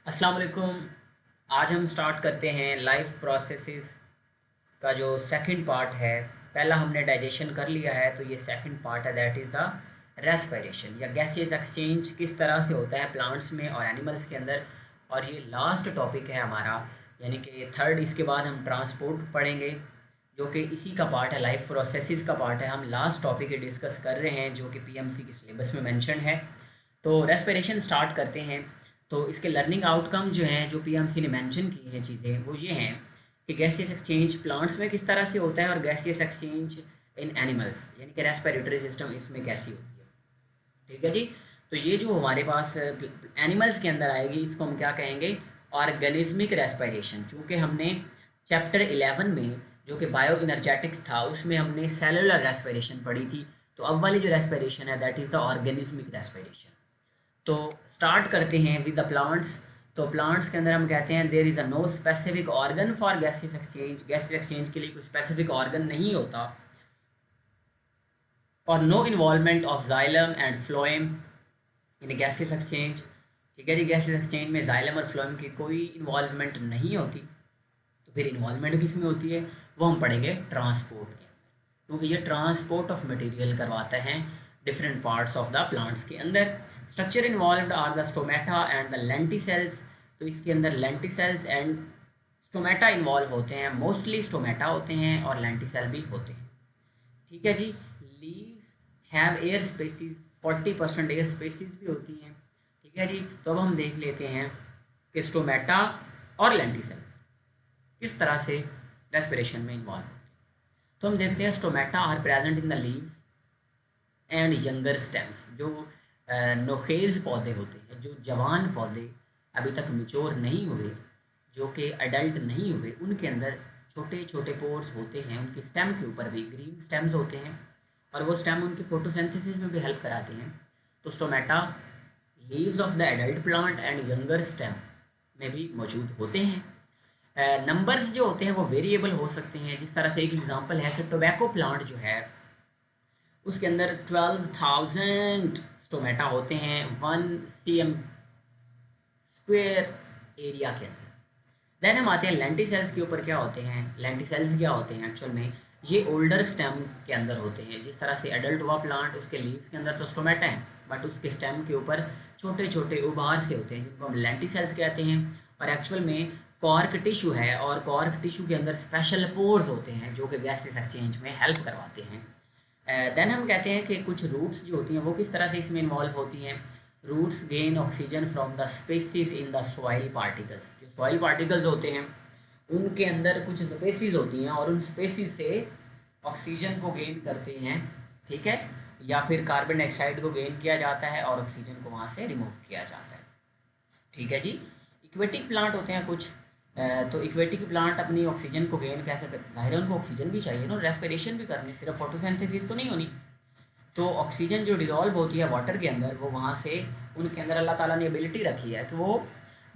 अस्सलाम वालेकुम। आज हम स्टार्ट करते हैं लाइफ प्रोसेसेस का जो सेकंड पार्ट है। पहला हमने डाइजेशन कर लिया है, तो ये सेकंड पार्ट है, दैट इज़ द रेस्पिरेशन या गैसियस एक्सचेंज किस तरह से होता है प्लांट्स में और एनिमल्स के अंदर। और ये लास्ट टॉपिक है हमारा, यानी कि थर्ड। इसके बाद हम ट्रांसपोर्ट पढ़ेंगे जो कि इसी का पार्ट है, लाइफ प्रोसेसेस का पार्ट है। हम लास्ट टॉपिक डिस्कस कर रहे हैं जो कि पीएमसी के सिलेबस में मेंशन है। तो रेस्पिरेशन स्टार्ट करते हैं। तो इसके लर्निंग आउटकम जो हैं, जो पीएमसी ने मेंशन की हैं चीज़ें, वो ये हैं कि गैसियस एक्सचेंज प्लांट्स में किस तरह से होता है और गैसियस एक्सचेंज इन एनिमल्स यानी कि रेस्पिरेटरी सिस्टम इसमें कैसी होती है। ठीक है जी। तो ये जो हमारे पास एनिमल्स के अंदर आएगी, इसको हम क्या कहेंगे, ऑर्गेनिज्मिक रेस्पिरेशन। चूँकि हमने चैप्टर 11 में जो कि बायो इनर्जेटिक्स था, उसमें हमने सेलुलर रेस्पिरेशन पढ़ी थी। तो अब वाली जो रेस्पिरेशन है, that is the organismic respiration. तो स्टार्ट करते हैं विद द प्लांट्स। तो प्लांट्स के अंदर हम कहते हैं there is a no specific organ for gaseous exchange. Gaseous exchange के लिए कोई स्पेसिफिक ऑर्गन नहीं होता। और no involvement of xylem and phloem in gaseous exchange. ठीक है जी। गैसियस एक्सचेंज में जाइलम और फ्लोएम की कोई इन्वॉल्वमेंट नहीं होती। तो फिर इन्वॉल्वमेंट किस में होती है, वो हम पढ़ेंगे ट्रांसपोर्ट के अंदर, क्योंकि ये ट्रांसपोर्ट ऑफ मटेरियल करवाता है different parts of the plants के अंदर। Structure involved are the stomata and the lenticels. तो इसके अंदर लेंटिसेल्स एंड स्टोमेटा इन्वॉल्व होते हैं, मोस्टली स्टोमेटा होते हैं और लेंटिसेल भी होते हैं। ठीक है जी। Leaves have air spaces, 40% air spaces भी होती हैं। ठीक है जी। तो अब हम देख लेते हैं कि स्टोमेटा और लेंटिसेल किस तरह से रेस्पिरेशन में इन्वॉल्व होते हैं। तो हम देखते हैं stomata are present in the leaves and younger stems. जो नोखेज पौधे होते हैं, जो जवान पौधे अभी तक मिच्योर नहीं हुए, जो कि अडल्ट नहीं हुए, उनके अंदर छोटे छोटे पोर्स होते हैं। उनके स्टेम के ऊपर भी ग्रीन स्टेम्स होते हैं और वो स्टेम उनकी फोटोसिंथेसिस में भी हेल्प कराते हैं। तो stomata leaves of the adult plant and younger stem में भी मौजूद होते हैं। नंबर्स जो होते हैं वो वेरिएबल हो सकते हैं। जिस तरह से एक एग्जांपल है कि टोबैको प्लांट जो है, उसके अंदर 12,000 स्टोमेटा होते हैं 1 cm स्क्वेयर एरिया के अंदर। देन हम आते हैं लेंटिसेल्स के ऊपर। क्या होते हैं लेंटिसेल्स, क्या होते हैं एक्चुअल में, ये ओल्डर स्टेम के अंदर होते हैं। जिस तरह से एडल्ट हुआ प्लांट, उसके लीव्स के अंदर तो स्टोमेटा हैं, बट उसके स्टेम के ऊपर छोटे छोटे उभार से होते हैं, जिनको हम लेंटिसेल्स कहते हैं। और एक्चुअल में कॉर्क टिश्यू है, और कॉर्क टिश्यू के अंदर स्पेशल पोर्स होते हैं जो कि गैसेस एक्सचेंज में हेल्प करवाते हैं। देन हम कहते हैं कि कुछ रूट्स जो होती हैं वो किस तरह से इसमें इन्वॉल्व होती हैं। Roots gain oxygen from the spaces in the soil particles. जो सॉइल पार्टिकल्स होते हैं उनके अंदर कुछ स्पेसिस होती हैं और उन स्पेसिस से ऑक्सीजन को गेन करते हैं। ठीक है। या फिर कार्बन डाइऑक्साइड को गेन किया जाता है और ऑक्सीजन को वहाँ से रिमूव किया जाता है। ठीक है जी। इक्वेटिक प्लांट होते हैं कुछ। तो इक्वेटिक प्लांट अपनी ऑक्सीजन को गेन कैसे करते, ज़ाहिर है उनको ऑक्सीजन भी चाहिए ना, रेस्पिरेशन भी करनी, सिर्फ फोटोसिंथेसिस तो नहीं होनी। तो ऑक्सीजन जो डिज़ोल्व होती है वाटर के अंदर, वो वहाँ से उनके अंदर अल्लाह ताला ने एबिलिटी रखी है कि वो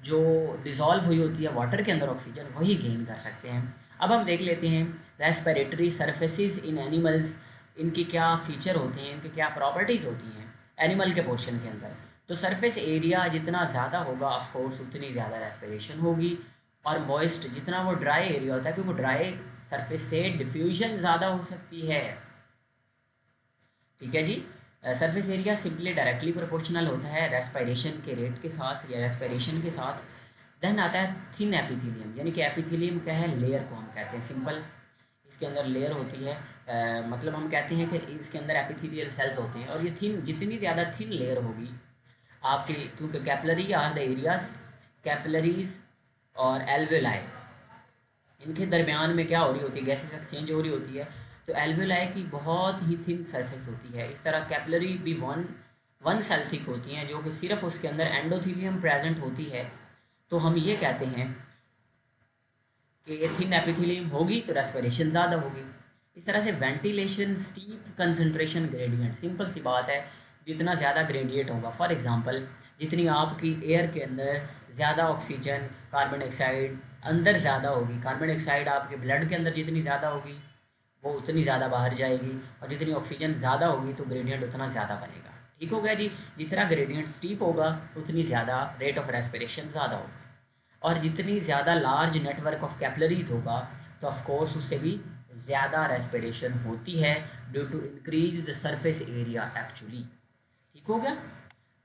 जो डिज़ोल्व हुई होती है वाटर के अंदर ऑक्सीजन, वही गेन कर सकते हैं। अब हम देख लेते हैं रेस्पिरेटरी सर्फेसिस इन एनिमल्स, इनकी क्या फ़ीचर होते हैं, इनकी क्या प्रॉपर्टीज़ होती हैं एनिमल के पोर्शन के अंदर। तो सरफेस एरिया जितना ज़्यादा होगा ऑफ कोर्स उतनी ज़्यादा रेस्पिरेशन होगी। और मॉइस्ट, जितना वो ड्राई एरिया होता है, क्योंकि वो ड्राई सरफेस से डिफ्यूजन ज़्यादा हो सकती है। ठीक है जी। Surface area simply directly proportional होता है रेस्पिरेशन के रेट के साथ या रेस्पिरेशन के साथ। देन आता है थिन एपिथेलियम, यानी कि एपिथेलियम क्या है, लेयर को हम कहते हैं सिंपल। इसके अंदर लेयर होती है। मतलब हम कहते हैं कि इसके अंदर एपिथेलियल सेल्स होते हैं, और ये थिन, जितनी ज़्यादा थिन लेयर होगी आपकी, क्योंकि capillary are the areas, capillaries और एल्वेलाई, इनके दरमियान में क्या हो रही होती है, गैसेस एक्सचेंज हो रही होती है। तो एल्वेलाई की बहुत ही थिन सरफेस होती है। इस तरह कैपिलरी भी वन वन सेल थिक होती हैं, जो कि सिर्फ उसके अंदर एंडोथीलियम प्रेजेंट होती है। तो हम ये कहते हैं कि ये थिन एपिथेलियम होगी तो रेस्पिरेशन ज़्यादा होगी। इस तरह से ventilation, steep concentration gradient, simple सी बात है, जितना ज़्यादा ग्रेडियंट होगा, फॉर एग्जांपल जितनी आपकी एयर के अंदर ज़्यादा ऑक्सीजन, कार्बन डाइऑक्साइड अंदर ज़्यादा होगी, कार्बन डाइऑक्साइड आपके ब्लड के अंदर जितनी ज़्यादा होगी वो उतनी ज़्यादा बाहर जाएगी, और जितनी ऑक्सीजन ज़्यादा होगी तो ग्रेडियंट उतना ज़्यादा बनेगा। ठीक हो गया जी। जितना ग्रेडियंट स्टीप होगा उतनी ज़्यादा रेट ऑफ रेस्पिरेशन ज़्यादा होगा, और जितनी ज़्यादा लार्ज नेटवर्क ऑफ कैपिलरीज होगा तो ऑफ कोर्स उससे भी ज़्यादा रेस्पिरेशन होती है due to increase the surface area actually. ठीक हो गया।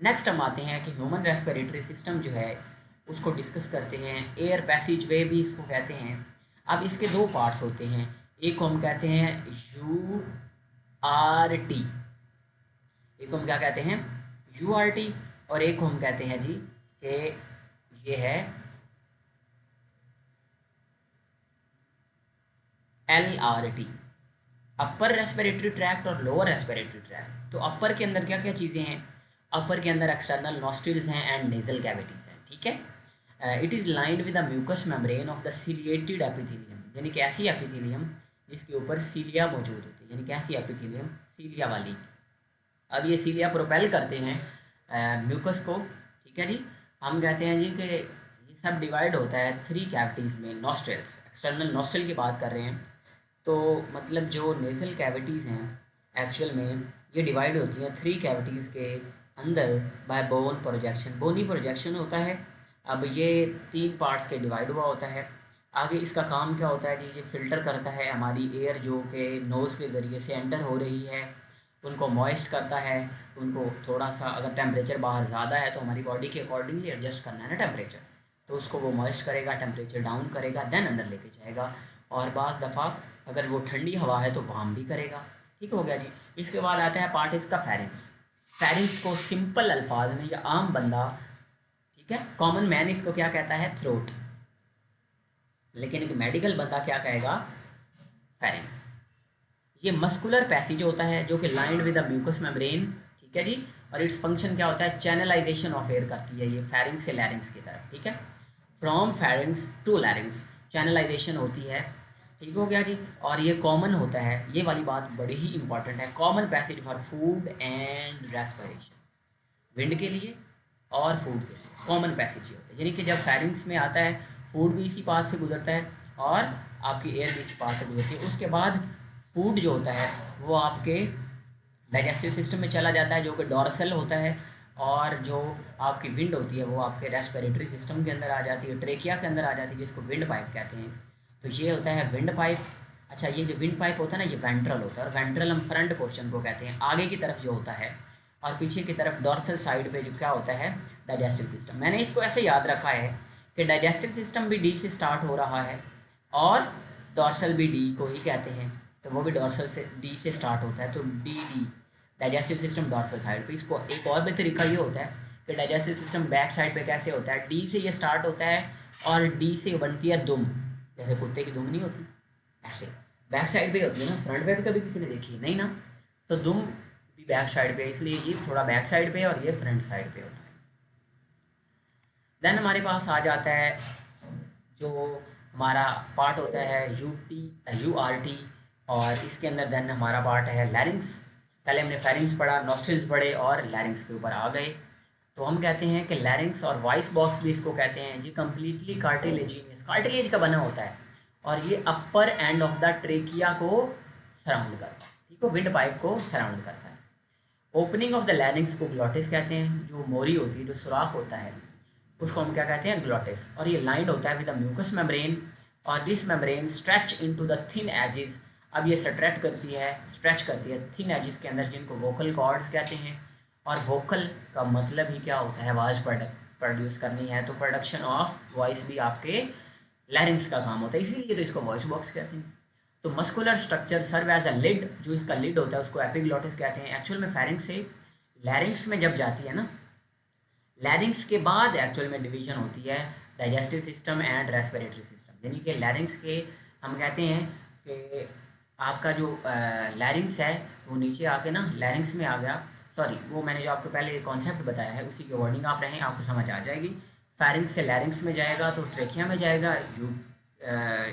नेक्स्ट हम आते हैं कि ह्यूमन रेस्पिरेटरी सिस्टम जो है उसको डिस्कस करते हैं। एयर पैसेज वे भी इसको कहते हैं। अब इसके दो पार्ट्स होते हैं, एक को हम कहते हैं URT, एक को हम क्या कहते हैं URT, और एक को हम कहते हैं जी कि ये है LRT, अपर रेस्पिरेटरी ट्रैक्ट और लोअर रेस्पिरेटरी ट्रैक्ट। तो अपर के अंदर क्या क्या चीज़ें हैं? अपर के अंदर एक्सटर्नल नॉस्ट्रिल्स हैं एंड नेजल कैविटीज़ हैं, ठीक है। It is lined with the mucous membrane of the ciliated epithelium, यानी कि ऐसी एपिथेलियम जिसके ऊपर सीलिया मौजूद होती है, यानी कि ऐसी एपिथेलियम सीलिया वाली। अब ये सीलिया प्रोपेल करते हैं म्यूकस को, ठीक है जी। हम कहते हैं जी कि ये सब डिवाइड होता है 3 कैविटीज़ में। नॉस्ट्रल्स, एक्सटर्नल नॉस्ट्रल की बात कर रहे हैं, तो मतलब जो नेज़ल कैविटीज़ हैं एक्चुअल में ये डिवाइड होती हैं 3 कैविटीज़ के अंदर by bone projection. Bony projection होता है। अब ये 3 पार्ट्स के डिवाइड हुआ होता है। आगे इसका काम क्या होता है जी? ये फ़िल्टर करता है हमारी एयर जो कि नोज़ के ज़रिए से एंटर हो रही है, उनको मॉइस्ट करता है। उनको थोड़ा सा अगर टेम्परेचर बाहर ज़्यादा है तो हमारी बॉडी के अकॉर्डिंगली एडजस्ट करना है ना टेम्परेचर, तो उसको वो मॉइस्ट करेगा, टेम्परेचर डाउन करेगा, देन अंदर लेके जाएगा। और बाज़ दफ़ा अगर वो ठंडी हवा है तो वार्म भी करेगा। ठीक हो गया जी। इसके बाद आता है पार्ट इसका फेरिंग्स। फेरिंग्स को सिंपल अल्फाज में या आम बंदा, ठीक है, कॉमन मैन इसको क्या कहता है? थ्रोट। लेकिन एक मेडिकल बंदा क्या कहेगा? फेरिंग्स। ये मस्कुलर पैसेज होता है जो कि lined with the mucous membrane, ठीक है जी। और इट्स फंक्शन क्या होता है? चैनलाइजेशन ऑफ एयर करती है ये फेरिंग्स से लैरिंग्स की तरफ, ठीक है। From pharynx to larynx channelisation होती है, ठीक हो गया जी। और ये कॉमन होता है, ये वाली बात बड़ी ही इंपॉर्टेंट है, common passage for food and respiration. Wind के लिए और फूड के लिए कॉमन पैसेज ही होता है, यानी कि जब फेरिंग्स में आता है फूड भी इसी पाथ से गुजरता है और आपकी एयर भी इसी पाथ से गुजरती है। उसके बाद फूड जो होता है वो आपके डाइजेस्टिव सिस्टम में चला जाता है जो कि डॉर्सल होता है, और जो आपकी विंड होती है वो आपके रेस्पिरेटरी सिस्टम के अंदर आ जाती है, ट्रेकिया के अंदर आ जाती है, जिसको विंड पाइप कहते हैं। तो ये होता है विंड पाइप। अच्छा, ये जो विंड पाइप होता है ना, ये वेंट्रल होता है, और वेंट्रल हम फ्रंट पोर्शन को कहते हैं, आगे की तरफ जो होता है, और पीछे की तरफ डॉर्सल साइड पे जो क्या होता है? Digestive system. मैंने इसको ऐसे याद रखा है कि डाइजेस्टिव सिस्टम भी डी से स्टार्ट हो रहा है और डॉर्सल भी डी को ही कहते हैं, तो वो भी डॉर्सल से डी से स्टार्ट होता है, तो D digestive system dorsal side पे। इसको एक और भी तरीका ये होता है कि डाइजेस्टिव सिस्टम बैक साइड पे कैसे होता है? डी से ये स्टार्ट होता है और डी से बनती है दुम, जैसे कुत्ते की दुम नहीं होती, ऐसे बैक साइड पे होती है ना। फ्रंट पे भी कभी किसी ने देखी नहीं ना, तो दुम भी बैक साइड पे, इसलिए ये थोड़ा बैक साइड पे और ये फ्रंट साइड पे होता है। देन हमारे पास आ जाता है जो हमारा पार्ट होता है URT, और इसके अंदर देन हमारा पार्ट है लैरिंग्स। पहले हमने फेरिंग्स पढ़ा, नॉस्ट्रिल्स पढ़े और लैरिंग्स के ऊपर आ गए। तो हम कहते हैं कि लैरिंग्स और वॉइस बॉक्स भी इसको कहते हैं, ये कम्प्लीटली कार्टिलेजिनियस, कार्टिलेज का बना होता है, और ये अपर एंड ऑफ द ट्रेकिया को सराउंड करता है, ठीक है, विंड पाइप को सराउंड करता है। ओपनिंग ऑफ द लैरिंग्स को ग्लॉटिस कहते हैं, जो मोरी होती है, जो सुराख होता है, उसको हम क्या कहते हैं? ग्लॉटिस। और ये लाइंड होता है विद द म्यूकस मेम्ब्रेन, और this membrane stretch into the thin edges. अब ये स्ट्रेच करती है थिन एजेस के अंदर, जिनको वोकल कॉर्ड्स कहते हैं। और वोकल का मतलब ही क्या होता है? आवाज़ प्रोड्यूस करनी है, तो प्रोडक्शन ऑफ वॉइस भी आपके लैरिंग्स का काम होता है, इसीलिए तो इसको वॉइस बॉक्स कहते हैं। तो muscular structure serve as a lid, जो इसका लिड होता है उसको एपिग्लॉटिस कहते हैं। एक्चुअल में फेरिंग्स से लैरिंग्स में जब जाती है ना, लैरिंग्स के बाद एक्चुअल में डिवीजन होती है digestive system and respiratory system, यानी कि लैरिंग्स के हम कहते हैं कि आपका जो लैरिंग्स है वो नीचे आके ना लैरिंग्स में आ गया, सॉरी वो मैंने जो आपको पहले कॉन्सेप्ट बताया है उसी की वर्डिंग आप रहें, आपको समझ आ जाएगी। फेरिंग्स से लैरिंग्स में जाएगा तो ट्रेकिया में जाएगा,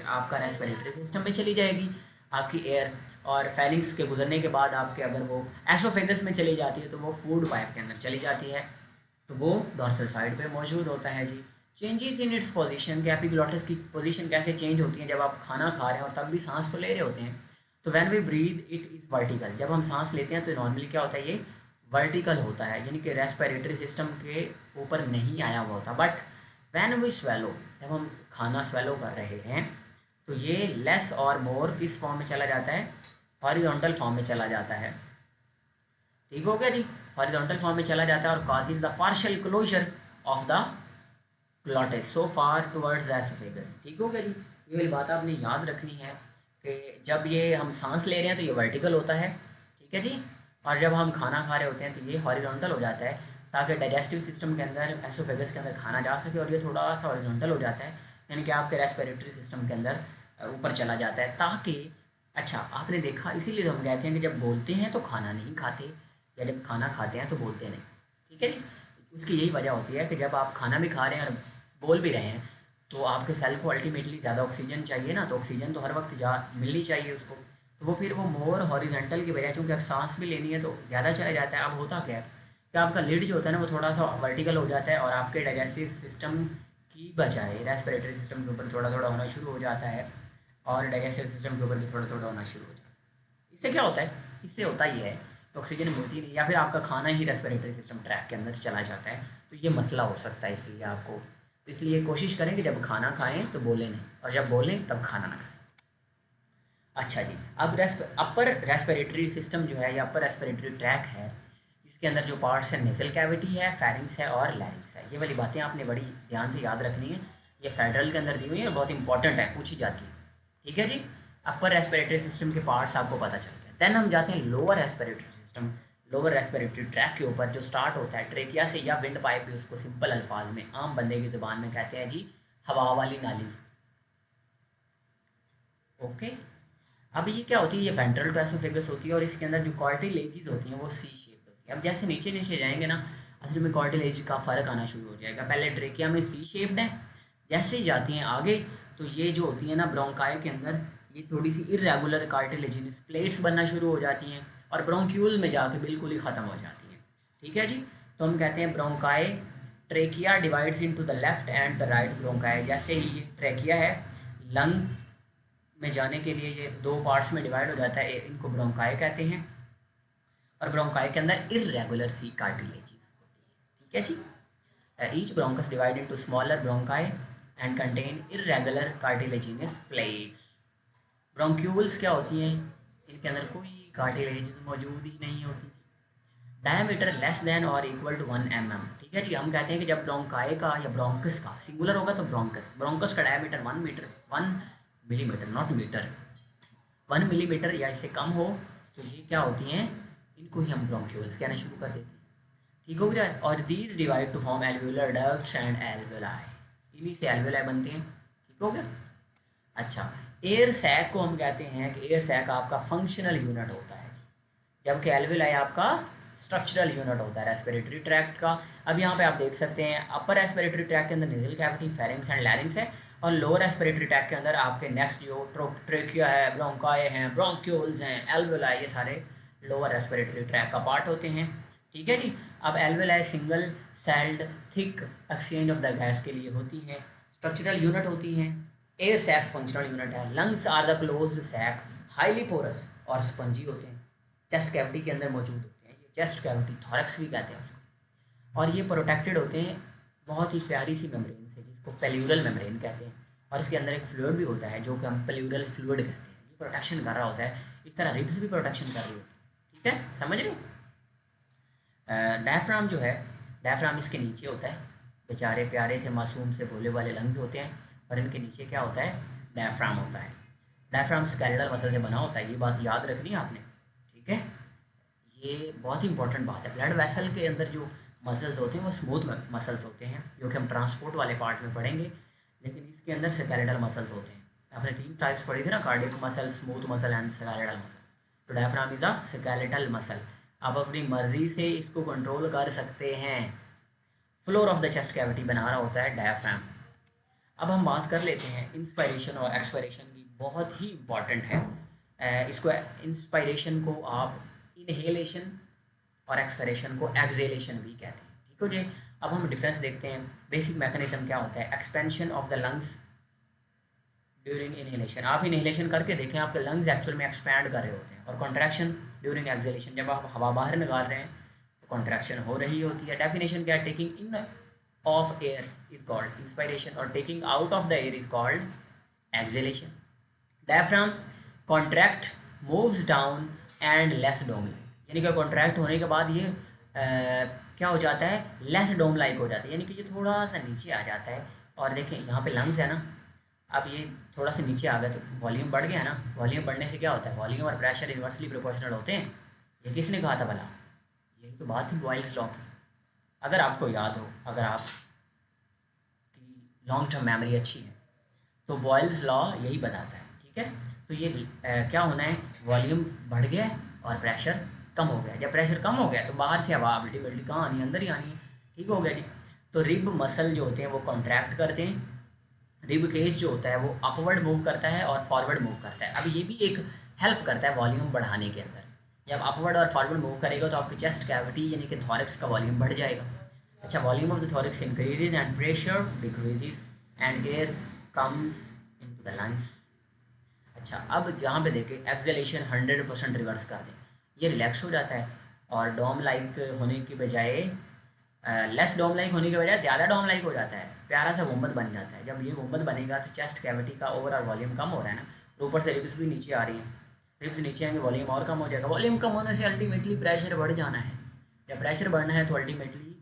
आपका रेस्पिरेटरी सिस्टम में चली जाएगी आपकी एयर, और फेरिंग्स के गुजरने के बाद आपके अगर वो एसोफेगस में चली जाती है तो वो फूड पाइप के अंदर चली जाती है, तो वो डॉर्सल साइड पे मौजूद होता है जी। चेंजेस इन इट्स पोजीशन, कि एपिग्लॉटिस की पोजीशन कैसे चेंज होती है जब आप खाना खा रहे हैं और तब भी सांस तो ले रहे होते हैं। तो when we breathe it is vertical, जब हम सांस लेते हैं तो नॉर्मली क्या होता है? ये वर्टिकल होता है, यानी कि रेस्पिरेटरी सिस्टम के ऊपर नहीं आया हुआ होता। बट व्हेन वी स्वेलो, जब हम खाना स्वेलो कर रहे हैं तो ये लेस और मोर किस फॉर्म में चला जाता है, हॉरिजॉन्टल फॉर्म में चला जाता है। ठीक हो गया जी, हॉरिजॉन्टल फॉर्म में चला जाता है और causes the partial closure of the glottis so far towards the oesophagus. ठीक हो गया जी, ये वाली बात आपने याद रखनी है कि जब ये हम सांस ले रहे हैं तो ये वर्टिकल होता है, ठीक है जी, और जब हम खाना खा रहे होते हैं तो ये हॉरिजॉन्टल हो जाता है, ताकि डाइजेस्टिव सिस्टम के अंदर, एसोफेगस के अंदर खाना जा सके, और ये थोड़ा सा हॉरिजॉन्टल हो जाता है, यानी कि आपके रेस्पिरेटरी सिस्टम के अंदर ऊपर चला जाता है, ताकि अच्छा आपने देखा, इसीलिए तो हम कहते हैं कि जब बोलते हैं तो खाना नहीं खाते, या जब खाना खाते हैं तो बोलते नहीं। ठीक है जी, उसकी यही वजह होती है कि जब आप खाना भी खा रहे हैं और बोल भी रहे हैं तो आपके सेल को अल्टीमेटली ज़्यादा ऑक्सीजन चाहिए ना, तो ऑक्सीजन तो हर वक्त जा मिलनी चाहिए उसको, तो वो फिर वो मोर हॉरिजॉन्टल की बजाय, चूँकि सांस भी लेनी है तो ज़्यादा चला जाता है। अब होता क्या है कि आपका लिड जो होता है ना वो थोड़ा सा वर्टिकल हो जाता है और आपके डाइजेस्टिव सिस्टम की बजाय रेस्पिरेटरी सिस्टम के ऊपर थोड़ा थोड़ा होना शुरू हो जाता है, और डाइजेस्टिव सिस्टम के ऊपर भी थोड़ा थोड़ा होना शुरू हो जाता है। इससे क्या होता है, इससे होता ये है कि ऑक्सीजन मिलती नहीं, या फिर आपका खाना ही रेस्पिरेटरी सिस्टम ट्रैक के अंदर चला जाता है, तो ये मसला हो सकता है। इसलिए आपको, तो इसलिए कोशिश करें कि जब खाना खाएं तो बोलें नहीं, और जब बोलें तब खाना ना खाएं। अच्छा जी, अब अपर रेस्पिरेटरी सिस्टम जो है या अपर रेस्पिरेटरी ट्रैक है, इसके अंदर जो पार्ट्स है, नेजल कैविटी है, फेरिंग्स है और लैरिंग्स है। ये वाली बातें आपने बड़ी ध्यान से याद रखनी है, ये फेडरल के अंदर दी हुई है, बहुत इंपॉर्टेंट है, पूछी जाती है। ठीक है जी, अपर रेस्पिरेटरी सिस्टम के पार्ट्स आपको पता चल गए। देन हम जाते हैं lower respiratory system, lower respiratory track के ऊपर जो स्टार्ट होता है ट्रेकिया से, या विंड पाइप भी उसको सिंपल अल्फाज में आम बंदे की ज़ुबान में कहते हैं जी, हवा वाली नाली। ओके, अब ये क्या होती है, ये वेंट्रल टू एसोफेगस होती है, और इसके अंदर जो कार्टिलेजेस होती हैं वो सी शेप होती है। अब जैसे नीचे नीचे जाएंगे ना, असल में कार्टिलेज का फ़र्क आना शुरू हो जाएगा। पहले ट्रेकिया में सी शेप्ड है, जैसे ही जाती हैं आगे तो ये जो होती है ना ब्रोंकाई के अंदर, ये थोड़ी सी इरेगुलर कार्टिलेजिनस प्लेट्स बनना शुरू हो जाती हैं, और ब्रोंक्यूल में जाके बिल्कुल ही ख़त्म हो जाती हैं। ठीक है जी, तो हम कहते हैं bronchi, trachea divides into the left and the right bronchi. जैसे ही ये ट्रेकिया है, लंग में जाने के लिए ये दो पार्ट्स में डिवाइड हो जाता है, इनको ब्रोंकाई कहते हैं, और ब्रोंकाई के अंदर इरेगुलर सी कार्टिलेजेस होती है। ठीक है जी, each bronchus divide into smaller bronchi and contain irregular cartilaginous plates. Bronchioles क्या होती हैं, इनके अंदर कोई कार्टिलेज मौजूद ही नहीं होती। डायमीटर लेस देन और इक्वल टू 1 mm। ठीक है जी, हम कहते हैं कि जब ब्रोंकाई का या ब्रोंकस का सिंगुलर होगा तो ब्रोंकस, ब्रोंकस का diameter 1 metre, 1 millimetre, not metre, 1 millimetre या इससे कम हो, तो ये क्या होती हैं, इनको ही हम ब्रोंक्यूल्स कहना शुरू कर देते हैं। ठीक हो गया, और these divide two form alveolar ducts and alveoli, इन्हीं से एल्वुलाई बनते हैं। ठीक हो गया। अच्छा, एयर सैक को हम कहते हैं कि एयर सैक आपका फंक्शनल यूनिट होता है, जबकि एल्वुलाई आपका स्ट्रक्चरल यूनिट होता है रेस्पिरेटरी ट्रैक्ट का। अब यहाँ पे आप देख सकते हैं अपर रेस्पिरेटरी ट्रैक्ट के अंदर नेजल कैविटी, फेरिंग्स एंड लैरिंग्स है, और लोअर रेस्पिरेटरी ट्रैक्ट के अंदर आपके नेक्स्ट जो ट्रेकिया है, ब्रोंकाई हैं, ब्रोंक्यूल्स हैं, एल्वुलाई, ये सारे लोअर रेस्पिरेटरी ट्रैक का पार्ट होते हैं। ठीक है जी, अब alveoli single celled thick exchange of the gas के लिए होती हैं, स्ट्रक्चरल यूनिट होती हैं। एयर सैक फंक्शनल यूनिट है। Lungs are the closed sac, highly porous और स्पंजी होते हैं, चेस्ट कैविटी के अंदर मौजूद होते हैं। ये चेस्ट कैविटी, थॉरक्स भी कहते हैं उसको, और ये प्रोटेक्टेड होते हैं बहुत ही प्यारी सी मेम्ब्रेन से, जिसको पेल्यूरल मेम्ब्रेन कहते हैं, और इसके अंदर एक फ्लूइड भी होता है जो कि हम पेल्यूरल फ्लूइड कहते हैं। ये प्रोटेक्शन कर रहा होता है, इस तरह रिब्स भी प्रोटेक्शन कर रही होती है। ठीक है, समझ रहे हो। डायफ्राम जो है, डायफ्राम इसके नीचे होता है, बेचारे प्यारे से मासूम से भोले वाले लंग्स होते हैं, और इनके नीचे क्या होता है, डायफ्राम होता है। डायफ्राम स्केलेटल मसल से बना होता है, ये बात याद रखनी है आपने। ठीक है, ये बहुत ही इंपॉर्टेंट बात है। ब्लड वेसल के अंदर जो मसल्स होते हैं वो स्मूथ मसल्स होते हैं, जो कि हम ट्रांसपोर्ट वाले पार्ट में पढ़ेंगे, लेकिन इसके अंदर स्केलेटल मसल्स होते हैं। आपने 3 टाइप्स पढ़ी थी ना, cardiac muscle, smooth muscle and skeletal muscle. तो diaphragm is a skeletal muscle, आप अपनी मर्जी से इसको कंट्रोल कर सकते हैं। Floor of the chest cavity बना रहा होता है डायफ्राम। अब हम बात कर लेते हैं इंस्पायरेशन और एक्सपायरेशन की, बहुत ही इम्पॉर्टेंट है। इसको, इंस्पायरेशन को आप इनहेलेशन और एक्सपायरेशन को एक्सहेलेशन भी कहते हैं। ठीक हो जी, अब हम डिफरेंस देखते हैं। बेसिक मैकेनिज्म क्या होता है, expansion of the lungs during inhalation, आप इनहेलेशन करके देखें, आपके लंग्स एक्चुअल में एक्सपैंड कर रहे होते हैं, और कॉन्ट्रैक्शन ड्यूरिंग एक्सहेलेशन, जब आप हवा बाहर निकाल रहे हैं तो कॉन्ट्रैक्शन हो रही होती है। डेफिनेशन क्या है, taking in of air is called inspiration और taking out of the air is called exhalation. Diaphragm contract moves down and less dome like, यानी कि कॉन्ट्रैक्ट होने के बाद ये क्या हो जाता है, लेस डोम लाइक हो जाता है, यानी कि ये थोड़ा सा नीचे आ जाता है। और देखें यहाँ पे लंग्स है ना, अब ये थोड़ा सा नीचे आ गया तो वॉल्यूम बढ़ गया ना। वॉल्यूम बढ़ने से क्या होता है, वॉल्यूम और प्रेशर इन्वर्सली प्रोपोर्शनल होते हैं। ये किसने कहा था भला, यही तो बात थी बॉयल्स लॉ की। अगर आपको याद हो, अगर आपकी लॉन्ग टर्म मेमोरी अच्छी है तो बॉयल्स लॉ यही बताता है, ठीक है। तो ये क्या होना है, वॉल्यूम बढ़ गया और प्रेशर कम हो गया। जब प्रेशर कम हो गया तो बाहर से हवा अल्टीमेटली कहाँ आनी है, अंदर ही आनी है, ठीक हो गया जी। तो रिब मसल जो होते हैं वो कॉन्ट्रैक्ट करते हैं, रिब केस जो होता है वो अपवर्ड मूव करता है और फॉरवर्ड मूव करता है। अब ये भी एक हेल्प करता है वॉल्यूम बढ़ाने के अंदर। जब अपवर्ड और फॉरवर्ड मूव करेगा तो आपकी चेस्ट कैविटी यानी कि थॉरक्स का वॉल्यूम बढ़ जाएगा। अच्छा, volume of the thorax increases and pressure decreases and air comes into the lungs. अच्छा, अब यहाँ पे देखें एक्सहेलेशन 100% रिवर्स कर दें, ये रिलैक्स हो जाता है और डोम लाइक होने की बजाय लेस डोम लाइक होने की बजाय ज़्यादा डोम लाइक हो जाता है, प्यारा सा गुम्बद बन जाता है। जब ये गुम्बद बनेगा तो चेस्ट कैविटी का ओवरऑल वॉल्यूम कम हो रहा है ना, और ऊपर से रिब्स भी नीचे आ रही हैं, रिब्स नीचे आएंगे वॉल्यूम और कम हो जाएगा। वॉल्यूम कम होने से अल्टीमेटली प्रेशर बढ़ जाना है। जब प्रेशर बढ़ना है तो अल्टीमेटली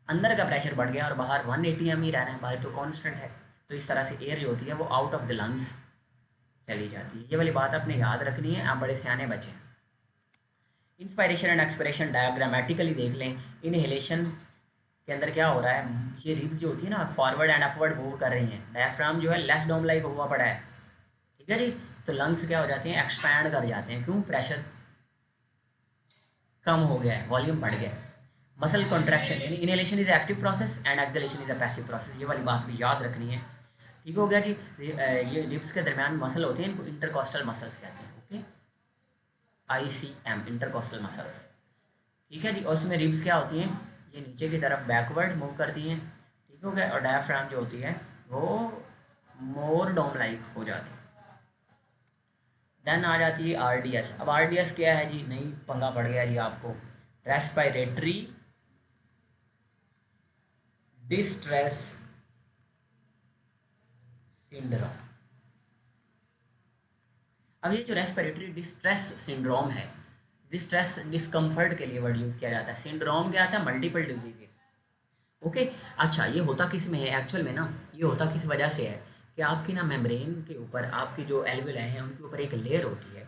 अंदर का प्रेशर बढ़ गया और बाहर 180 एम ही रहना है, बाहर तो कांस्टेंट है। तो इस तरह से एयर जो होती है वो आउट ऑफ द लंग्स चली जाती है। ये वाली बात आपने याद रखनी है, आप बड़े सियाने बचे। इंस्पायरेशन एंड एक्सपिरेशन डायग्रामेटिकली देख लें। इनहेलेशन के अंदर क्या हो रहा है, ये रिब्स जो होती है ना फॉरवर्ड एंड अपवर्ड मूव कर रही हैं, डायफ्राम जो है लेस डोम लाइक हुआ पड़ा है, ठीक है जी। तो लंग्स क्या हो जाते हैं, एक्सपैंड कर जाते हैं, क्यों, प्रेशर कम हो गया है, वॉल्यूम बढ़ गया है। मसल कॉन्ट्रैक्शन यानी inhalation is active process and exhalation is a passive process, ये वाली बात भी याद रखनी है, ठीक हो गया जी। ये रिब्स के दरमियान मसल होते हैं, इनको इंटरकॉस्टल मसल्स कहते हैं, ओके, ICM इंटरकॉस्टल मसल्स, ठीक है जी। और उसमें रिब्स क्या होती हैं, ये नीचे की तरफ बैकवर्ड मूव करती हैं, ठीक हो गया। और डायफ्राम जो होती है वो मोर डोम लाइक हो जाती है। देन आ जाती है RDS। अब RDS क्या है जी, नहीं पंगा पड़ गया जी आपको, रेस्पिरेटरी डिस्ट्रेस सिंड्रोम। अब ये जो रेस्पिरेटरी डिस्ट्रेस सिंड्रोम है, डिस्ट्रेस डिस्कम्फर्ट के लिए वर्ड यूज़ किया जाता है, सिंड्रोम क्या आता है, मल्टीपल डिजीजेस, ओके। अच्छा, ये होता किस में है एक्चुअल में ना, ये होता किस वजह से है कि आपकी ना मेम्ब्रेन के ऊपर आपकी जो एल्वेलाई हैं उनके ऊपर एक लेयर होती है,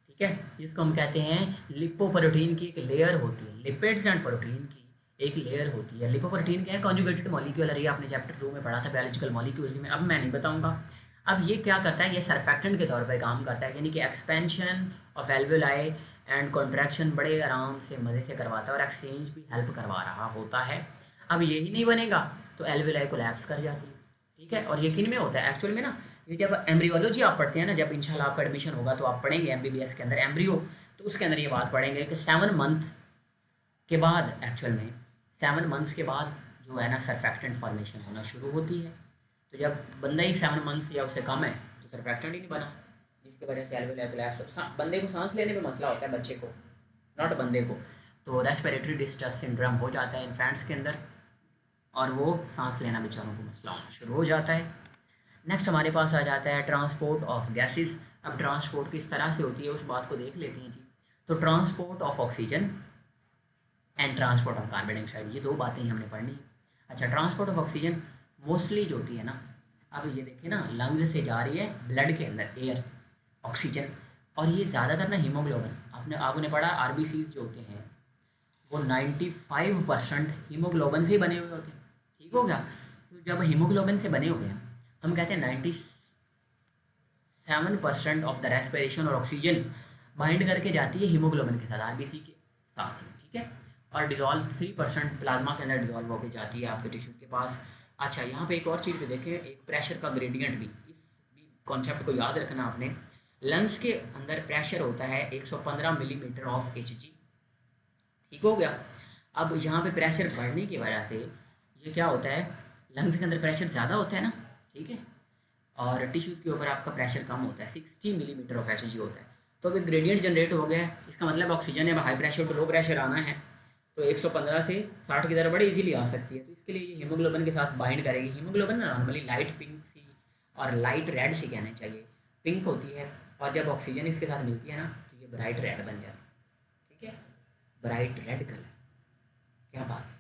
ठीक है, जिसको हम कहते हैं लिपोप्रोटीन की एक लेयर होती है, लिपिड्स एंड प्रोटीन की एक लेयर होती है। लिपोप्रोटीन क्या है, कॉन्जुगेटेड मॉलिक्यूल है, ये आपने चैप्टर 2 में पढ़ा था बायोलॉजिकल मॉलिक्यूल्स में, अब मैं नहीं बताऊंगा। अब ये क्या करता है, ये सरफेक्टेंट के तौर पर काम करता है, यानी कि expansion of alveoli and contraction बड़े आराम से मज़े से करवाता है और एक्सचेंज भी हेल्प करवा रहा होता है। अब यही नहीं बनेगा तो एल्वेलाई कोलैप्स कर जाती है, ठीक है। और यकीन में होता है एक्चुअल में ना, ये जब एम्ब्रियोलॉजी आप पढ़ते हैं ना, जब इंशाल्लाह आपका एडमिशन होगा तो आप पढ़ेंगे MBBS के अंदर एम्ब्रियो, तो उसके अंदर ये बात पढ़ेंगे कि 7 मंथ के बाद, एक्चुअल में 7 मंथ्स के बाद जो है ना सरफेक्टेंट फॉर्मेशन होना शुरू होती है। तो जब बंदा ही 7 मंथ्स या उससे कम है तो सरफेक्टेंट ही नहीं बना, जिसकी वजह से एल्वेलाई कोलैप्स। बंदे को सांस लेने में मसला होता है, बच्चे को, नॉट बंदे को। तो रेस्पिरेटरी डिस्ट्रेस सिंड्रोम हो जाता है इन्फेंट्स के अंदर और वो सांस लेना बेचारों को मसला होना शुरू हो जाता है। नेक्स्ट हमारे पास आ जाता है ट्रांसपोर्ट ऑफ गैसेस। अब ट्रांसपोर्ट किस तरह से होती है उस बात को देख लेते हैं जी। तो transport of oxygen and transport of carbon dioxide, ये 2 बातें ही हमने पढ़नी। अच्छा, ट्रांसपोर्ट ऑफ ऑक्सीजन मोस्टली जो होती है ना, अब ये देखिए ना, लंग्स से जा रही है ब्लड के अंदर एयर ऑक्सीजन, और ये ज़्यादातर ना हीमोग्लोबिन, आपने पढ़ा RBCs जो होते हैं वो 95% हीमोग्लोबिन से बने हुए होते हैं, ठीक हो गया। तो जब हीमोग्लोबिन से बने हुए हैं हम कहते हैं 97% ऑफ द रेस्पिरेशन और ऑक्सीजन बाइंड करके जाती है हीमोग्लोबिन के साथ, RBC के साथ ही, ठीक है। और डिजॉल्व 3% प्लाज्मा के अंदर डिजॉल्व होकर जाती है आपके टिश्यूज़ के पास। अच्छा, यहाँ पे एक और चीज़ पे देखें, एक प्रेशर का ग्रेडियंट भी, इस कॉन्सेप्ट को याद रखना आपने। लंग्स के अंदर प्रेशर होता है 115 मिलीमीटर ऑफ Hg, ठीक हो गया। अब यहाँ पे प्रेशर बढ़ने की वजह से ये क्या होता है, लंग्स के अंदर प्रेशर ज़्यादा होता है ना, ठीक है, और टिश्यूज़ के ऊपर आपका प्रेशर कम होता है, 60 मिलीमीटर ऑफ Hg होता है। तो अगर ग्रेडियंट जनरेट हो गया, इसका मतलब ऑक्सीजन है high pressure to low pressure आना है, तो 115 से 60 की तरफ बड़ी इजीली आ सकती है। तो इसके लिए ये हीमोग्लोबिन के साथ बाइंड करेगी। हीमोग्लोबिन ना नॉर्मली लाइट पिंक सी और लाइट रेड सी कहने चाहिए, पिंक होती है, और जब ऑक्सीजन इसके साथ मिलती है ना तो ये ब्राइट रेड बन जाती है। ठीक है, ब्राइट रेड कलर, क्या बात है,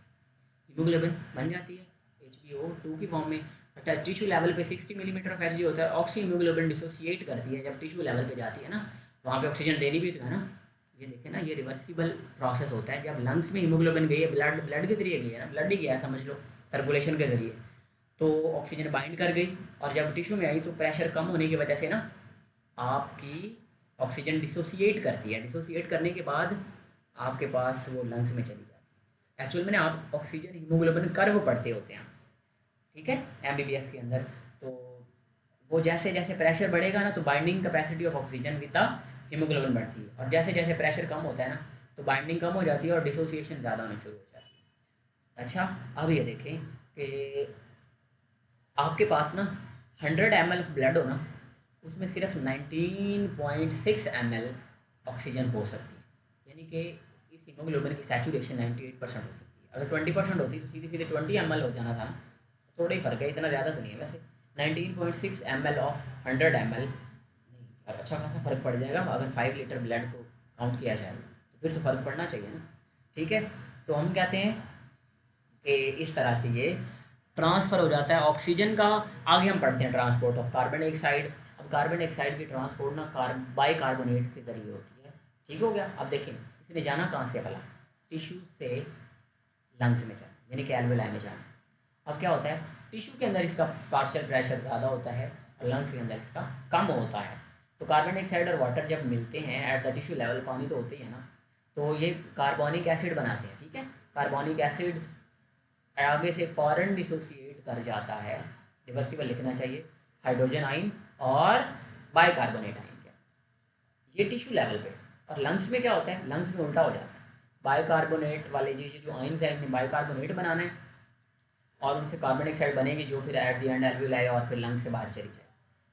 हीमोग्लोबिन बन जाती है HbO2 की फॉर्म में। टिश्यू लेवल पे 60 मिलीमीटर ऑफ Hg होता है। ऑक्सी हीमोग्लोबिन डिसोसिएट करती है जब टिश्यू लेवल पे जाती है ना, वहाँ पे ऑक्सीजन देनी भी तो है ना। ये देखें ना, ये रिवर्सिबल प्रोसेस होता है। जब लंग्स में हीमोग्लोबिन गई है, ब्लड के जरिए गई है ना, ब्लड ही गया है समझ लो, सर्कुलेशन के जरिए, तो ऑक्सीजन बाइंड कर गई, और जब टिश्यू में आई तो प्रेशर कम होने की वजह से ना आपकी ऑक्सीजन डिसोसिएट करती है। डिसोसिएट करने के बाद आपके पास वो लंग्स में चली जाती है। एक्चुअल में ना आप ऑक्सीजन हीमोग्लोबिन कर्व पढ़ते होते हैं, ठीक है, MBBS के अंदर। तो वो जैसे जैसे प्रेशर बढ़ेगा ना तो binding capacity of oxygen with the haemoglobin बढ़ती है, और जैसे जैसे प्रेशर कम होता है ना तो बाइंडिंग कम हो जाती है और डिसोसिएशन ज़्यादा होनी शुरू हो जाती है। अच्छा, अब ये देखें कि आपके पास ना 100 ml ऑफ ब्लड हो ना, उसमें सिर्फ 19.6 ml ऑक्सीजन हो सकती है, यानी कि इस हीमोग्लोबिन की सैचुरेशन 98% हो सकती है। अगर 20% होती तो सीधे सीधे 20 ml हो जाना था ना, थोड़ा ही फ़र्क है, इतना ज़्यादा तो नहीं है वैसे। 19.6 ml ऑफ 100 ml नहीं, और अच्छा खासा फ़र्क पड़ जाएगा अगर 5 लीटर ब्लड को काउंट किया जाए तो फिर तो फ़र्क पड़ना चाहिए ना। ठीक है, तो हम कहते हैं कि इस तरह से ये ट्रांसफ़र हो जाता है ऑक्सीजन का। आगे हम पढ़ते हैं ट्रांसपोर्ट ऑफ कार्बन डाइऑक्साइड। अब कार्बन डाइऑक्साइड की ट्रांसपोर्ट ना बाइकार्बोनेट के ज़रिए होती है। ठीक हो गया। अब देखें इसने जाना कहाँ से, भला टिश्यू से लंग्स में जाना, यानी कि एल्वेलाई में जाना। अब क्या होता है, टिश्यू के अंदर इसका पार्शियल प्रेशर ज़्यादा होता है और लंग्स के अंदर इसका कम होता है। तो कार्बन डाइऑक्साइड और वाटर जब मिलते हैं एट द टिश्यू लेवल, पानी तो होते ही है ना, तो ये कार्बोनिक एसिड बनाते हैं। ठीक है, कार्बोनिक एसिड्स आगे से फॉरन डिसोसिएट कर जाता है, रिवर्सिबल लिखना चाहिए, हाइड्रोजन आइन और बाइकार्बोनेट आइन क्या, ये टिश्यू लेवल पे। और लंग्स में क्या होता है, लंग्स में उल्टा हो जाता है, बाइकार्बोनेट वाले जो आइन्स हैं इन्हें बाइकार्बोनेट बनाना है और उनसे कार्बन डाइऑक्साइड बनेगी जो फिर एट द एंड एल्वेलाई और फिर लंग्स से बाहर चली जाएगी।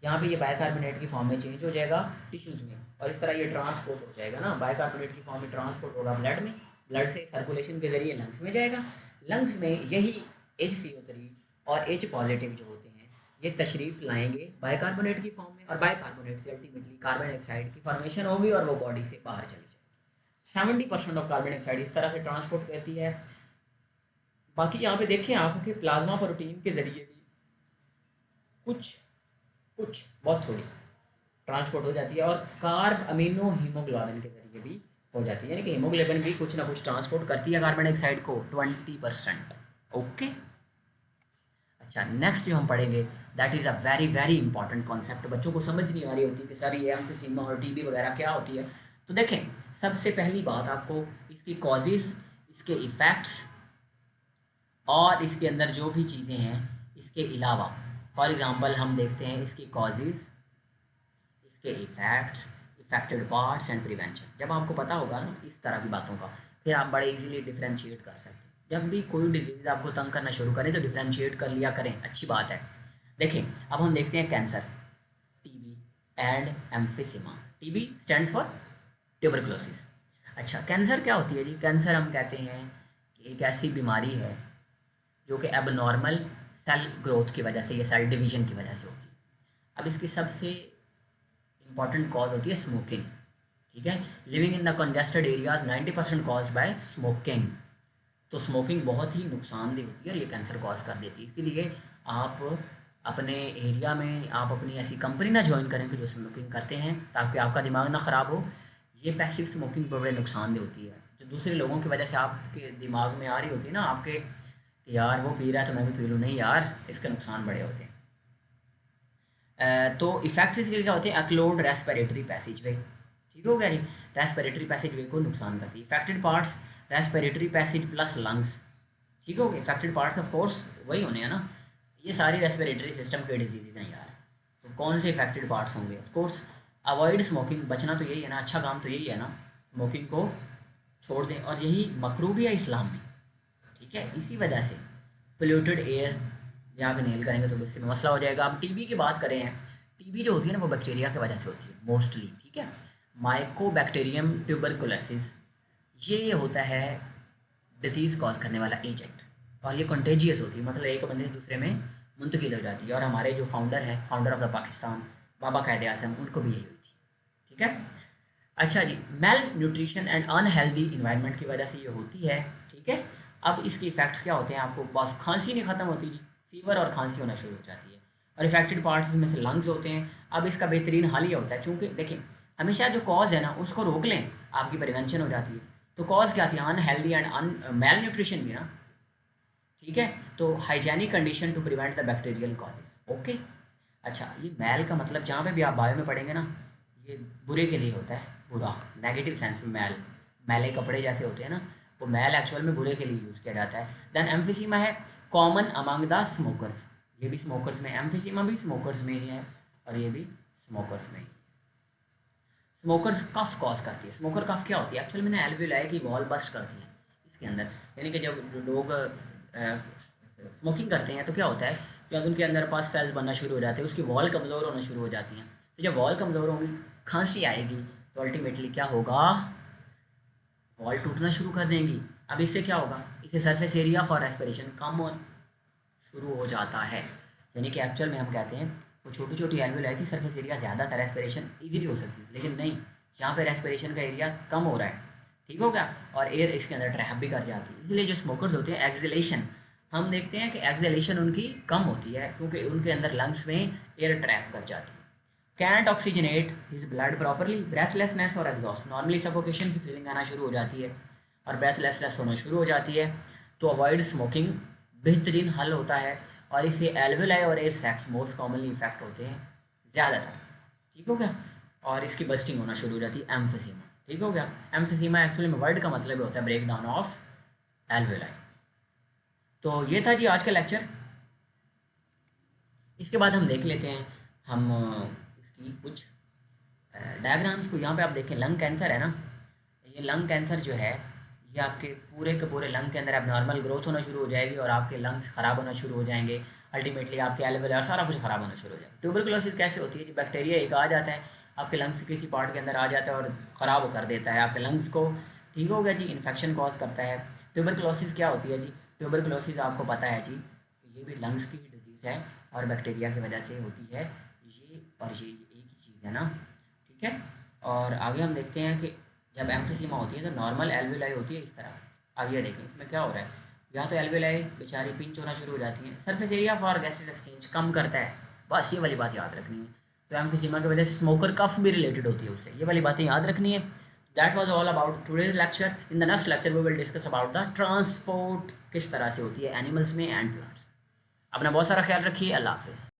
यहाँ पे ये बाइकार्बोनेट की फॉर्म में चेंज हो जाएगा टिश्यूज़ में, और इस तरह ये ट्रांसपोर्ट हो जाएगा ना, बाइकार्बोनेट की फॉर्म में ट्रांसपोर्ट होगा ब्लड में, ब्लड से सर्कुलेशन के जरिए लंग्स में जाएगा। लंग्स में यही HCO3 और H पॉजिटिव जो होते हैं ये तशरीफ़ लाएंगे बाइकार्बोनेट की फॉर्म में, और बाइकार्बोनेट से अल्टीमेटली कार्बन डाइऑक्साइड की फॉर्मेशन होगी और वो बॉडी से बाहर चली जाएगी। 70% ऑफ कार्बन डाइऑक्साइड इस तरह से ट्रांसपोर्ट करती है। बाकी यहाँ पे देखें आप कि प्लाज्मा प्रोटीन के ज़रिए भी कुछ कुछ बहुत थोड़ी ट्रांसपोर्ट हो जाती है, और कार्ब अमीनो हीमोग्लोबिन के ज़रिए भी हो जाती है, यानी कि हीमोग्लोबिन भी कुछ ना कुछ ट्रांसपोर्ट करती है कार्बन डाइऑक्साइड को 20%। ओके, अच्छा नेक्स्ट जो हम पढ़ेंगे that is a very very important concept. बच्चों को समझ नहीं आ रही होती कि सर ये एम्फिसीमा और TB वगैरह क्या होती है। तो देखें, सबसे पहली बात आपको इसकी कॉजेज़, इसके इफ़ेक्ट्स और इसके अंदर जो भी चीज़ें हैं इसके अलावा, फॉर एग्ज़ाम्पल हम देखते हैं इसकी कॉजेज़, इसके effects, affected parts and prevention. जब आपको पता होगा ना इस तरह की बातों का, फिर आप बड़े इजीली डिफ्रेंशिएट कर सकते हैं। जब भी कोई डिजीज़ आपको तंग करना शुरू करे तो डिफ्रेंशिएट कर लिया करें, अच्छी बात है। देखें अब हम देखते हैं cancer, TB and emphysema. TB stands for tuberculosis. अच्छा, कैंसर क्या होती है जी? कैंसर हम कहते हैं कि एक ऐसी बीमारी है जो कि एबनॉर्मल सेल ग्रोथ की वजह से या सेल डिवीजन की वजह से होती है। अब इसकी सबसे इम्पॉर्टेंट कॉज होती है स्मोकिंग। ठीक है, living in the congested areas 90% cause by smoking. तो स्मोकिंग बहुत ही नुकसानदेह होती है और ये कैंसर कॉज कर देती है। इसीलिए आप अपने एरिया में आप अपनी ऐसी कंपनी ना ज्वाइन करें कि जो स्मोकिंग करते हैं, ताकि आपका दिमाग ना ख़राब हो। ये पैसिव स्मोकिंग बड़े नुकसानदेह होती है, जो दूसरे लोगों की वजह से आपके दिमाग में आ रही होती है ना आपके कि यार वो पी रहा है तो मैं भी पी लूँ, नहीं यार, इसके नुकसान बड़े होते हैं। तो इफ़ेक्ट्स इसके क्या होते हैं? अक्लोड रेस्पिरेटरी पैसेज वे। ठीक हो गया जी, रेस्पिरेटरी पैसेज वे को नुकसान करती है। Affected parts respiratory passage plus lungs. ठीक हो गया, इफेक्टेड पार्ट्स ऑफ कोर्स वही होने हैं ना, ये सारी रेस्पिरेटरी सिस्टम के डिजीज़ हैं यार। तो कौन से इफेक्टेड पार्ट्स होंगे? ऑफ कोर्स अवॉइड स्मोकिंग, बचना तो यही है ना, अच्छा काम तो यही है ना, स्मोकिंग को छोड़ दें, और यही मकरूह भी है इस्लाम में। ठीक है, इसी वजह से पोल्यूटेड एयर यहाँ पे नेल करेंगे तो इससे मसला हो जाएगा। अब TB की बात करें हैं, TB जो होती है ना वो बैक्टीरिया की वजह से होती है मोस्टली। ठीक है, माइकोबैक्टीरियम ट्यूबरकुलोसिस ये होता है डिसीज़ कॉज करने वाला एजेंट, और ये कंटेजियस होती है, मतलब एक बंदे से दूसरे में मुंतकिल हो जाती है। और हमारे जो फाउंडर हैं, फाउंडर ऑफ द पाकिस्तान, बाबा कायदे आज़म, उनको भी यही हुई थी। ठीक है। अच्छा जी, malnutrition and unhealthy environment की वजह से ये होती है। ठीक है। अब इसके इफ़ेक्ट्स क्या होते हैं, आपको बस खांसी नहीं ख़त्म होती जी, फीवर और खांसी होना शुरू हो जाती है, और इफेक्टेड पार्ट्स में से लंग्स होते हैं। अब इसका बेहतरीन हल ये होता है, चूँकि देखें हमेशा जो कॉज है ना उसको रोक लें, आपकी प्रिवेंशन हो जाती है। तो कॉज क्या थी, अनहेल्दी एंड मेल न्यूट्रिशन थी ना। ठीक है। तो hygienic condition to prevent the bacterial causes. Okay. अच्छा, ये मैल का मतलब जहाँ पे भी आप बायो में पढ़ेंगे ना, ये बुरे के लिए होता है, बुरा, नेगेटिव सेंस में मैल, मैले कपड़े जैसे होते हैं ना, वो मैल एक्चुअल में बुरे के लिए यूज़ किया जाता है। देन एम्फिसीमा है कॉमन अमंग द स्मोकर्स, ये भी स्मोकर्स में, एम्फिसीमा भी स्मोकर्स में ही है और ये भी स्मोकर्स में ही। स्मोकर्स कफ कॉज करती है। स्मोकर कफ क्या होती है, एक्चुअली मैंने एल्वियोलाई की वॉल बस्ट करती है इसके अंदर, यानी कि जब लोग स्मोकिंग करते हैं तो क्या होता है, जब उनके अंदर पास सेल्स बनना शुरू हो जाते हैं, उसकी वॉल कमज़ोर होना शुरू हो जाती हैं। तो जब वॉल कमज़ोर होगी, खांसी आएगी, तो अल्टीमेटली क्या होगा, वॉल टूटना शुरू कर देंगी। अब इससे क्या होगा, इससे सरफेस एरिया फॉर रेस्पिरेशन कम हो शुरू हो जाता है, यानी कि एक्चुअल में हम कहते हैं वो छोटी छोटी एल्वियोलाई थी, सरफेस एरिया ज़्यादा था, रेस्पिरेशन इजीली हो सकती थी, लेकिन नहीं, यहाँ पे रेस्पिरेशन का एरिया कम हो रहा है। ठीक हो गया, और एयर इसके अंदर ट्रैप भी कर जाती है। इसलिए जो स्मोकर्स होते हैं, एक्सलेशन, हम देखते हैं कि एक्सलेशन उनकी कम होती है, क्योंकि उनके अंदर लंग्स में एयर ट्रैप कर जाती है। Can't oxygenate his blood properly, breathlessness और एग्जॉस्ट, नॉर्मली सफोकेशन की फीलिंग आना शुरू हो जाती है और ब्रेथलेसनेस होना शुरू हो जाती है। तो अवॉइड स्मोकिंग बेहतरीन हल होता है, और इससे एल्वेलाई और air sacs most commonly effect होते हैं ज़्यादातर। ठीक हो गया, और इसकी बस्टिंग होना शुरू हो जाती है, एम्फिसीमा। ठीक हो गया, एम्फिसीमा एक्चुअली में वर्ड का मतलब होता है ब्रेक डाउन ऑफ एल्वेलाई। तो ये था जी आज का लेक्चर। इसके बाद हम देख लेते हैं हम इसकी कुछ डायग्राम्स को। यहाँ पे आप देखें, लंग कैंसर है ना, ये लंग कैंसर जो है, ये आपके पूरे के पूरे लंग के अंदर अब नॉर्मल ग्रोथ होना शुरू हो जाएगी और आपके लंग्स ख़राब होना शुरू हो जाएंगे। अल्टीमेटली आपके एल्वेओलार सारा कुछ ख़राब होना शुरू हो जाएगा। ट्यूबरकुलोसिस कैसे होती है, बैक्टीरिया एक आ जाता है आपके लंग्स किसी पार्ट के अंदर आ जाता है और ख़राब कर देता है आपके लंग्स को। ठीक हो गया जी, इन्फेक्शन कॉज करता है। ट्यूबरकुलोसिस क्या होती है जी, ट्यूबरकुलोसिस आपको पता है जी, ये भी लंग्स की डिजीज़ है और बैक्टीरिया की वजह से होती है। ये और ये एक ही चीज़ है ना। ठीक है, और आगे हम देखते हैं कि जब एम्फिसीमा होती है तो नॉर्मल एल्वेओलाई होती है इस तरह। अब ये देखें इसमें क्या हो रहा है, यहाँ तो एल्वेओलाई बेचारी पिंच होना शुरू हो जाती है, surface area for gases exchange कम करता है, बस ये वाली बात याद रखनी है। तो एम्फिसीमा की वजह से स्मोकर कफ भी रिलेटेड होती है उससे, ये वाली बातें याद रखनी है। That was all about today's lecture. In the next lecture we will discuss about the transport, किस तरह से होती है एनिमल्स में एंड प्लांट्स। अपना बहुत सारा ख्याल रखिए, अल्लाह हाफिज़।